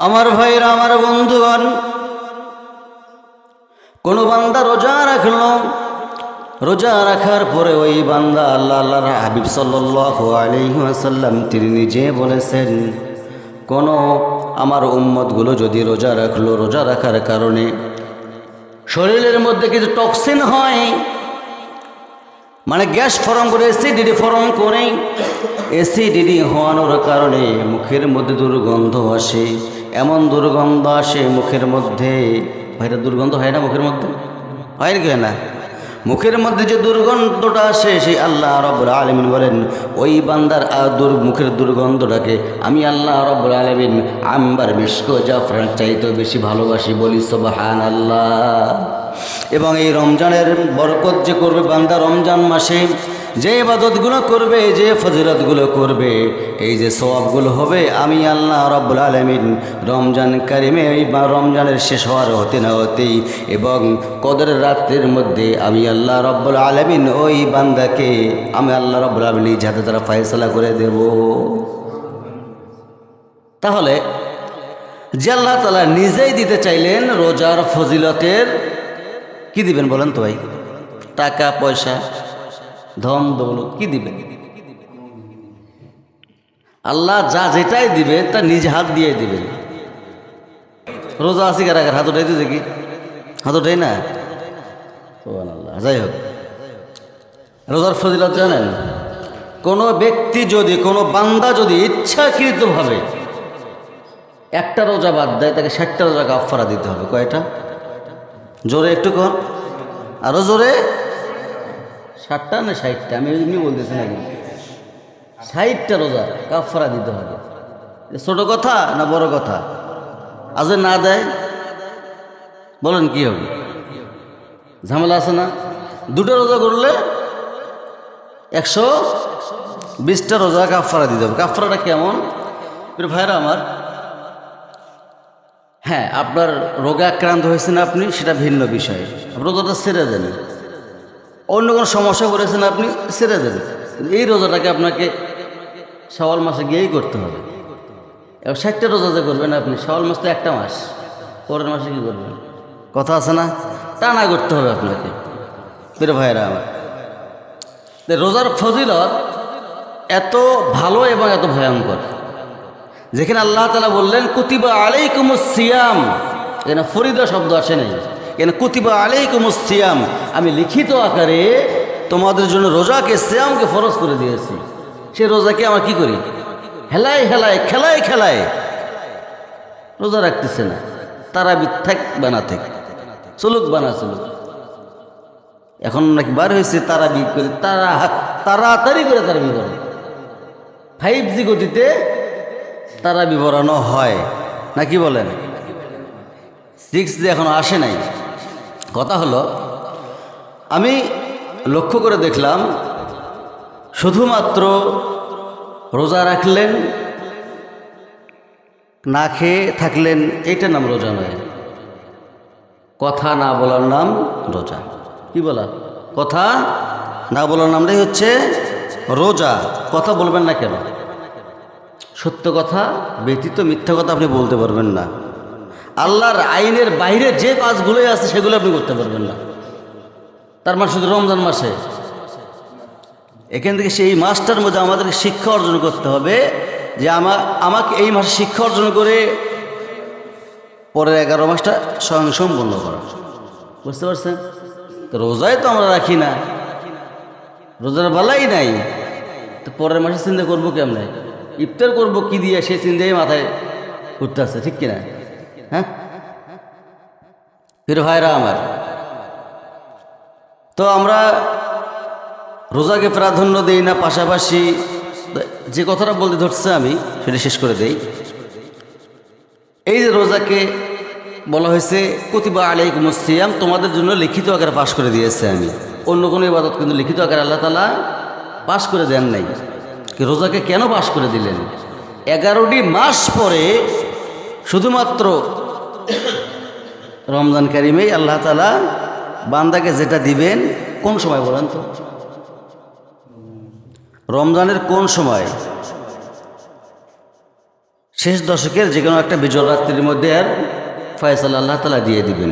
আমার ভাইরা, আমার বন্ধুগণ, কোন বান্দা রোজা রাখলো, রোজা রাখার পরে ওই বান্দা আল্লাহর হাবিব সাল্লাল্লাহু আলাইহি ওয়াসাল্লাম তিনি নিজে বলেছেন, কোন আমার উম্মতগুলো যদি রোজা রাখলো, রোজা রাখার কারণে শরীরের মধ্যে কিছু টক্সিন হয়, মানে গ্যাস ফর্ম করে, অ্যাসিডিটি ফর্ম করে, অ্যাসিডিটি হওয়ানোর কারণে মুখের মধ্যে দুর্গন্ধ আসে, এমন দুর্গন্ধ আসে মুখের মধ্যে। ভাইরা, দুর্গন্ধ হয় না মুখের মধ্যে? হয় কি না? মুখের মধ্যে যে দুর্গন্ধটা আসে, সেই আল্লাহ রাব্বুল আলামিন বলেন ওই বান্দার মুখের দুর্গন্ধটাকে আমি আল্লাহ রাব্বুল আলামিন আম্বার, মিশক, জাফরান চাইতেও বেশি ভালোবাসি। বলি সুবহানাল্লাহ। এবং এই রমজানের বরকত যে করবে বান্দা, রমজান মাসে যে ইবাদতগুলো করবে, যে ফজিলতগুলো করবে, এই যে সওয়াবগুলো হবে, আমি আল্লাহ রাব্বুল আলামিন রমজান কারিমে এই রমজানের শেষ হওয়ার হতে না হতেই এবং কদরের রাতের মধ্যে আমি আল্লাহ রাব্বুল আলামিন ওই বান্দাকে আমি আল্লাহ রাব্বুল আলামিন নিজ হাতে তারা ফয়সালা করে দেব। তাহলে যে আল্লাহ তাআলা নিজেই দিতে চাইলেন রোজার ফজিলতের, কি দিবেন বলেন তো ভাই? টাকা পয়সা, ধন দৌলত কি দিবেন? আল্লাহ যা যেটাই দিবে তা নিজ হাত দিয়ে দিবেন। রোজা আসি কার হাত উঠাই দিতে, কি হাত উঠাই না? সুবহানাল্লাহ। যাই হোক, রোজার ফজিলত জানেন? কোনো ব্যক্তি যদি, কোনো বান্দা যদি ইচ্ছাকৃতভাবে একটা রোজা বাদ দেয়, তাকে 60টা রোজা কাফারা দিতে হবে। কয়টা? জোরে একটু কর, আরো জোরে। 60টা না 60টা? আমি এমনি বলতেছি না, কিন্তু 60টা রোজা কাফারা দিতে হবে। ছোট কথা না বড় কথা? আজ না দেয় বলেন কি হবে? ঝামেলা আছে না? 2টা রোজা করলে 120টা রোজা কাফারা দিতে হবে। কাফারাটা কেমন ভাইরা আমার? হ্যাঁ, আপনার রোগে আক্রান্ত হয়েছেন আপনি, সেটা ভিন্ন বিষয়, রোজাটা ছেড়ে দেন। অন্য কোনো সমস্যা করেছেন আপনি, ছেড়ে দেন। এই রোজাটাকে আপনাকে শাওয়াল মাসে গিয়েই করতে হবে। এবার 60টা রোজা যে করবেন আপনি, শাওয়াল মাস তো একটা মাস, পরের মাসে কী করবেন? কথা আছে না? টানা করতে হবে আপনাকে। প্রিয় ভাইয়েরা আমার, রোজার ফজিলত এত ভালো এবং এত ভয়ঙ্কর, যেখানে আল্লাহ তাআলা বললেন কুতিবা আলাইকুমুস সিয়াম, এখানে ফরিদা শব্দ আসে নাই, এখানে কুতিবা আলাইকুমুস সিয়াম, আমি লিখিত আকারে তোমাদের জন্য রোজাকে, সিয়ামকে ফরজ করে দিয়েছি। সে রোজাকে আমরা কি করি? হেলায় হেলায়, খেলায় খেলায় রোজা রাখতেছে না। তারাবি থাক বানা থাক, চলুক বানা চলুক। এখন নাকি বার হয়েছে তারাবি করে, তাড়াতাড়ি করে তারাবি করে, 5G গতিতে তারাবি পড়ানো হয় নাকি বলেন? 6G এখনো আসে নাই। কথা হলো, আমি লক্ষ্য করে দেখলাম শুধুমাত্র রোজা রাখলেন, না খেয়ে থাকলেন, এইটার নাম রোজা নয়। কথা না বলার নাম রোজা। কি বলা? কথা না বলার নামটাই হচ্ছে রোজা। কথা বলবেন না কেন? সত্য কথা ব্যতীত মিথ্যা কথা আপনি বলতে পারবেন না। আল্লাহর আইনের বাইরে যে কাজগুলোই আছে সেগুলো আপনি করতে পারবেন না। তার মানে শুধু রমজান মাসে, এখান থেকে সেই মাসটার মধ্যে আমাদেরকে শিক্ষা অর্জন করতে হবে যে আমাকে এই মাসে শিক্ষা অর্জন করে পরের 11 মাসটা সম্পন্ন করা। বুঝতে পারছেন? তো রোজায় তো আমরা রাখি না, রোজার বেলাই নাই, তো পরের মাসে চিন্তা করবো কেমনে? ইফতার করবো কি দিয়ে, সেই চিন্তাই মাথায় উঠতে আসছে, ঠিক কিনা? হ্যাঁ ফির ভাইরা আমার, তো আমরা রোজাকে প্রাধান্য দিই না, পাশাপাশি যে কথাটা বলতে ধরছে আমি সেটা শেষ করে দেই। এই যে রোজাকে বলা হয়েছে কুতিবা আলাইকুমুস সিয়াম, তোমাদের জন্য লিখিত আকারে পাশ করে দিয়েছে আমি। অন্য কোনো ইবাদত কিন্তু লিখিত আকারে আল্লাহ তাআলা পাশ করে দেন নাই। রোজাকে কেন পাশ করে দিলেন? 11টি মাস পরে শুধুমাত্র রমজান কারিমেই আল্লাহ তাআলা বান্দাকে যেটা দিবেন, কোন সময় বলেন তো? রমজানের কোন সময়? শেষ দশকের যে কোনো একটা বিজয় রাত্রির মধ্যে আর ফয়সালা আল্লাহ তালা দিয়ে দিবেন।